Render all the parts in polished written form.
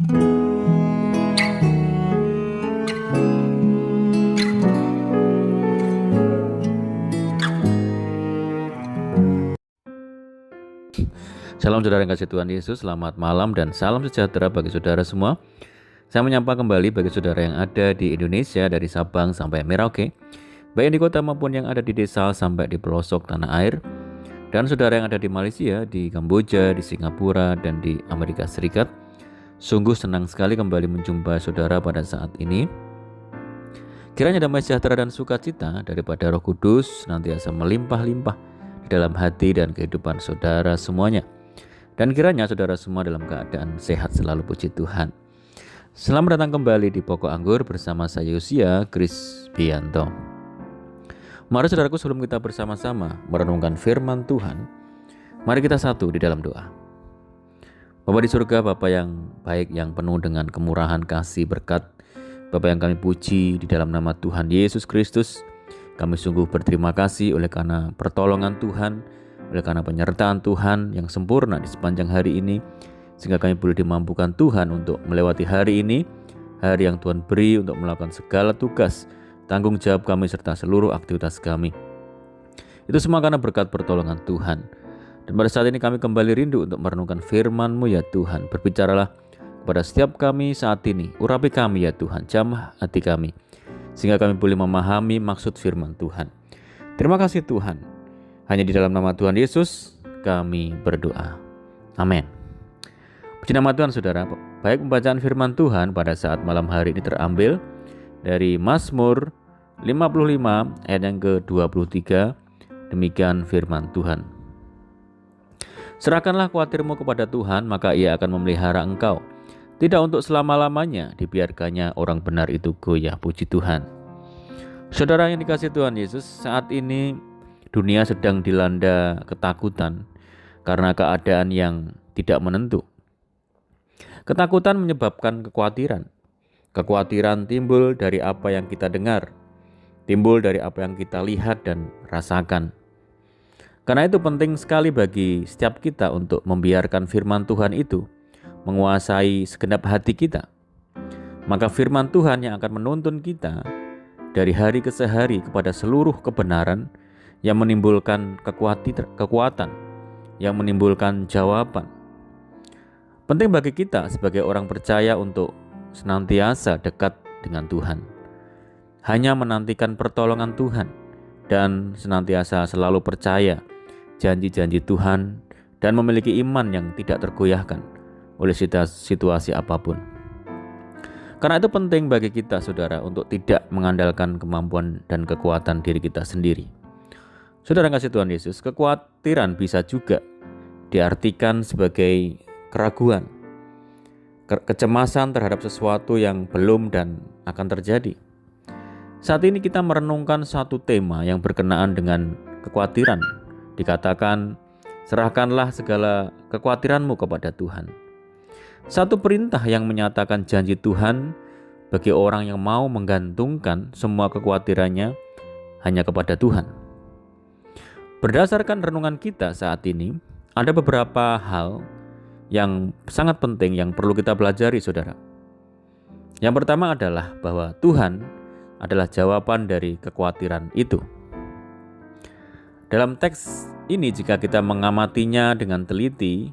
Salam saudara yang kasih Tuhan Yesus, selamat malam dan salam sejahtera bagi saudara semua. Saya menyapa kembali bagi saudara yang ada di Indonesia dari Sabang sampai Merauke, baik di kota maupun yang ada di desa sampai di pelosok tanah air, dan saudara yang ada di Malaysia, di Kamboja, di Singapura, dan di Amerika Serikat. Sungguh senang sekali kembali menjumpai saudara pada saat ini. Kiranya damai sejahtera dan sukacita daripada Roh Kudus senantiasa melimpah-limpah di dalam hati dan kehidupan saudara semuanya. Dan kiranya saudara semua dalam keadaan sehat selalu, puji Tuhan. Selamat datang kembali di Pokok Anggur bersama saya Yosia Krisbianto. Mari saudaraku, sebelum kita bersama-sama merenungkan firman Tuhan, mari kita satu di dalam doa. Bapa di surga, Bapa yang baik, yang penuh dengan kemurahan, kasih, berkat, Bapa yang kami puji di dalam nama Tuhan Yesus Kristus, kami sungguh berterima kasih oleh karena pertolongan Tuhan, oleh karena penyertaan Tuhan yang sempurna di sepanjang hari ini, sehingga kami boleh dimampukan Tuhan untuk melewati hari ini, hari yang Tuhan beri untuk melakukan segala tugas, tanggung jawab kami serta seluruh aktivitas kami. Itu semua karena berkat pertolongan Tuhan. Dan pada saat ini kami kembali rindu untuk merenungkan firman-Mu ya Tuhan. Berbicaralah kepada setiap kami saat ini, urapi kami ya Tuhan, jamah hati kami, sehingga kami boleh memahami maksud firman Tuhan. Terima kasih Tuhan. Hanya di dalam nama Tuhan Yesus kami berdoa. Amin. Puji nama Tuhan saudara. Baik, pembacaan firman Tuhan pada saat malam hari ini terambil dari Mazmur 55 ayat yang ke-23. Demikian firman Tuhan. Serahkanlah khawatirmu kepada Tuhan, maka Ia akan memelihara engkau. Tidak untuk selama-lamanya dibiarkannya orang benar itu goyah. Puji Tuhan. Saudara yang dikasihi Tuhan Yesus, saat ini dunia sedang dilanda ketakutan karena keadaan yang tidak menentu. Ketakutan menyebabkan kekhawatiran. Kekhawatiran timbul dari apa yang kita dengar, timbul dari apa yang kita lihat dan rasakan. Karena itu penting sekali bagi setiap kita untuk membiarkan firman Tuhan itu menguasai segenap hati kita. Maka firman Tuhan yang akan menuntun kita dari hari ke hari kepada seluruh kebenaran yang menimbulkan kekuatan, yang menimbulkan jawaban. Penting bagi kita sebagai orang percaya untuk senantiasa dekat dengan Tuhan, hanya menantikan pertolongan Tuhan, dan senantiasa selalu percaya janji-janji Tuhan, dan memiliki iman yang tidak tergoyahkan oleh situasi apapun. Karena itu penting bagi kita saudara untuk tidak mengandalkan kemampuan dan kekuatan diri kita sendiri. Saudara kasih Tuhan Yesus, kekhawatiran bisa juga diartikan sebagai keraguan, kecemasan terhadap sesuatu yang belum dan akan terjadi. Saat ini kita merenungkan satu tema yang berkenaan dengan kekhawatiran. Dikatakan, serahkanlah segala kekhawatiranmu kepada Tuhan. Satu perintah yang menyatakan janji Tuhan bagi orang yang mau menggantungkan semua kekhawatirannya hanya kepada Tuhan. Berdasarkan renungan kita saat ini, ada beberapa hal yang sangat penting yang perlu kita pelajari saudara. Yang pertama adalah bahwa Tuhan adalah jawaban dari kekhawatiran itu. Dalam teks ini jika kita mengamatinya dengan teliti,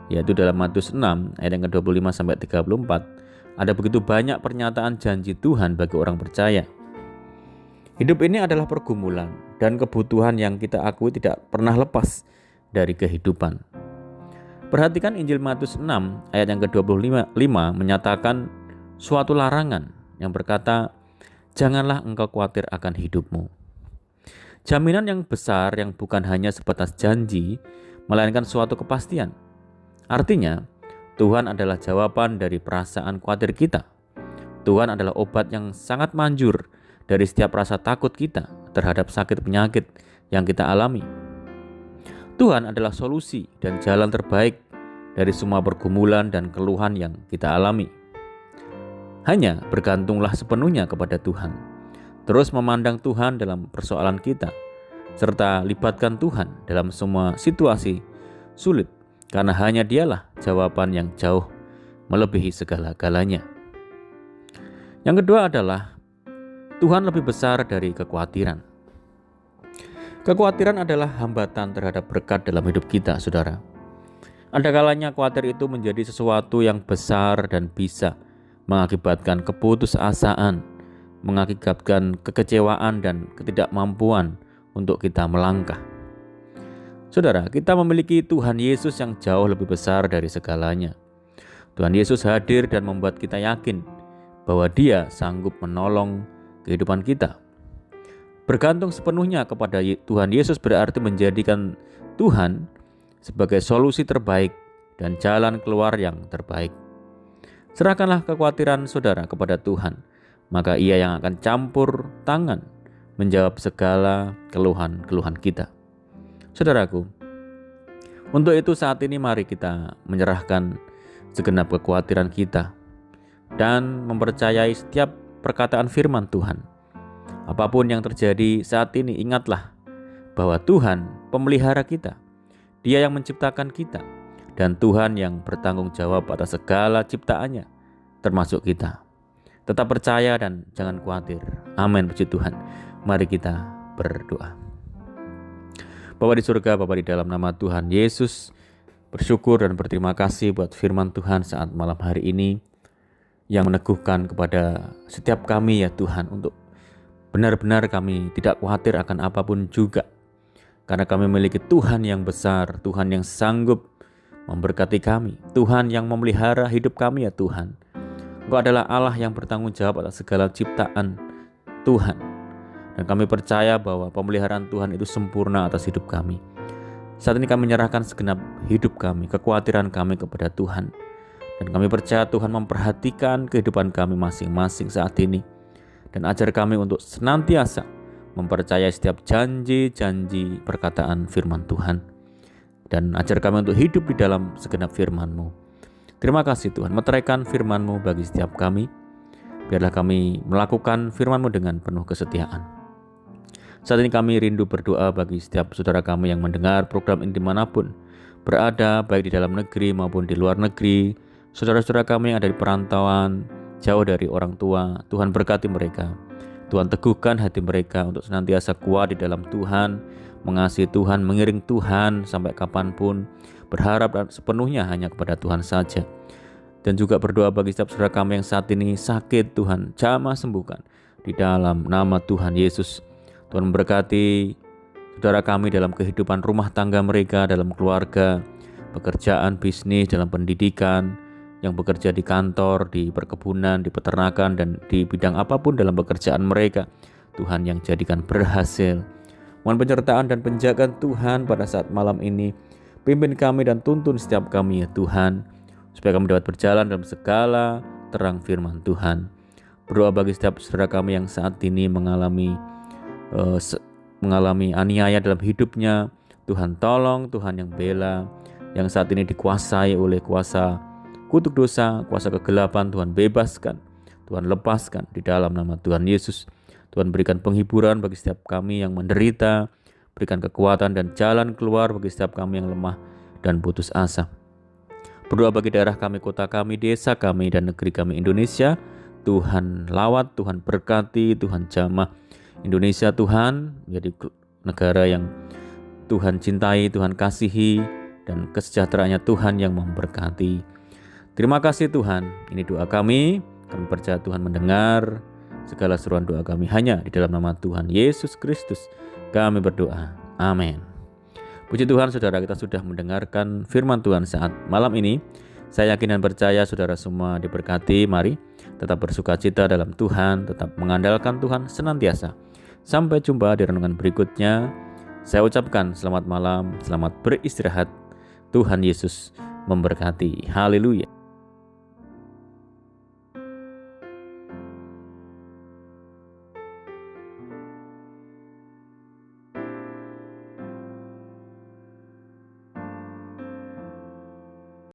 yaitu dalam Matius 6 ayat yang ke-25 sampai 34, ada begitu banyak pernyataan janji Tuhan bagi orang percaya. Hidup ini adalah pergumulan dan kebutuhan yang kita akui tidak pernah lepas dari kehidupan. Perhatikan Injil Matius 6 ayat yang ke-25 menyatakan suatu larangan yang berkata, janganlah engkau khawatir akan hidupmu. Jaminan yang besar yang bukan hanya sebatas janji, melainkan suatu kepastian. Artinya, Tuhan adalah jawaban dari perasaan khawatir kita. Tuhan adalah obat yang sangat manjur dari setiap rasa takut kita terhadap sakit penyakit yang kita alami. Tuhan adalah solusi dan jalan terbaik dari semua pergumulan dan keluhan yang kita alami. Hanya bergantunglah sepenuhnya kepada Tuhan. Terus memandang Tuhan dalam persoalan kita, serta libatkan Tuhan dalam semua situasi sulit, karena hanya Dialah jawaban yang jauh melebihi segala-galanya. Yang kedua adalah Tuhan lebih besar dari kekhawatiran. Kekhawatiran adalah hambatan terhadap berkat dalam hidup kita, saudara. Ada kalanya khawatir itu menjadi sesuatu yang besar dan bisa mengakibatkan keputusasaan, mengakibatkan kekecewaan dan ketidakmampuan untuk kita melangkah. Saudara, kita memiliki Tuhan Yesus yang jauh lebih besar dari segalanya. Tuhan Yesus hadir dan membuat kita yakin bahwa Dia sanggup menolong kehidupan kita. Bergantung sepenuhnya kepada Tuhan Yesus berarti menjadikan Tuhan sebagai solusi terbaik dan jalan keluar yang terbaik. Serahkanlah kekhawatiran saudara kepada Tuhan, maka Ia yang akan campur tangan menjawab segala keluhan-keluhan kita. Saudaraku, untuk itu saat ini mari kita menyerahkan segenap kekhawatiran kita dan mempercayai setiap perkataan firman Tuhan. Apapun yang terjadi saat ini, ingatlah bahwa Tuhan pemelihara kita. Dia yang menciptakan kita, dan Tuhan yang bertanggung jawab atas segala ciptaannya, termasuk kita. Tetap percaya dan jangan khawatir. Amin, puji Tuhan. Mari kita berdoa. Bapa di surga, Bapa di dalam nama Tuhan Yesus, bersyukur dan berterima kasih buat firman Tuhan saat malam hari ini yang meneguhkan kepada setiap kami ya Tuhan, untuk benar-benar kami tidak khawatir akan apapun juga, karena kami memiliki Tuhan yang besar, Tuhan yang sanggup memberkati kami, Tuhan yang memelihara hidup kami ya Tuhan. Engkau adalah Allah yang bertanggung jawab atas segala ciptaan Tuhan, dan kami percaya bahwa pemeliharaan Tuhan itu sempurna atas hidup kami. Saat ini kami menyerahkan segenap hidup kami, kekhawatiran kami kepada Tuhan, dan kami percaya Tuhan memperhatikan kehidupan kami masing-masing saat ini, dan ajar kami untuk senantiasa mempercayai setiap janji-janji perkataan firman Tuhan, dan ajar kami untuk hidup di dalam segenap firman-Mu. Terima kasih Tuhan, meteraikan firman-Mu bagi setiap kami. Biarlah kami melakukan firman-Mu dengan penuh kesetiaan. Saat ini kami rindu berdoa bagi setiap saudara kami yang mendengar program ini dimanapun berada, baik di dalam negeri maupun di luar negeri. Saudara-saudara kami yang ada di perantauan, jauh dari orang tua, Tuhan berkati mereka. Tuhan teguhkan hati mereka untuk senantiasa kuat di dalam Tuhan, mengasihi Tuhan, mengiring Tuhan sampai kapanpun, berharap sepenuhnya hanya kepada Tuhan saja. Dan juga berdoa bagi setiap saudara kami yang saat ini sakit, Tuhan jamah sembuhkan di dalam nama Tuhan Yesus. Tuhan memberkati saudara kami dalam kehidupan rumah tangga mereka, dalam keluarga, pekerjaan, bisnis, dalam pendidikan, yang bekerja di kantor, di perkebunan, di peternakan, dan di bidang apapun dalam pekerjaan mereka. Tuhan yang jadikan berhasil. Mohon penyertaan dan penjagaan Tuhan pada saat malam ini. Pimpin kami dan tuntun setiap kami ya Tuhan, supaya kami dapat berjalan dalam segala terang firman Tuhan. Berdoa bagi setiap saudara kami yang saat ini mengalami aniaya dalam hidupnya. Tuhan tolong, Tuhan yang bela, yang saat ini dikuasai oleh kuasa kutuk dosa, kuasa kegelapan, Tuhan bebaskan, Tuhan lepaskan di dalam nama Tuhan Yesus. Tuhan berikan penghiburan bagi setiap kami yang menderita, berikan kekuatan dan jalan keluar bagi setiap kami yang lemah dan putus asa. Berdoa bagi daerah kami, kota kami, desa kami, dan negeri kami Indonesia. Tuhan lawat, Tuhan berkati, Tuhan jamah Indonesia. Tuhan menjadi negara yang Tuhan cintai, Tuhan kasihi, dan kesejahteraannya Tuhan yang memberkati. Terima kasih Tuhan, ini doa kami percaya Tuhan mendengar segala seruan doa kami hanya di dalam nama Tuhan Yesus Kristus kami berdoa, amin. Puji Tuhan saudara, kita sudah mendengarkan firman Tuhan saat malam ini. Saya yakin dan percaya saudara semua diberkati. Mari tetap bersukacita dalam Tuhan, tetap mengandalkan Tuhan senantiasa. Sampai jumpa di renungan berikutnya. Saya ucapkan selamat malam, selamat beristirahat. Tuhan Yesus memberkati. Haleluya.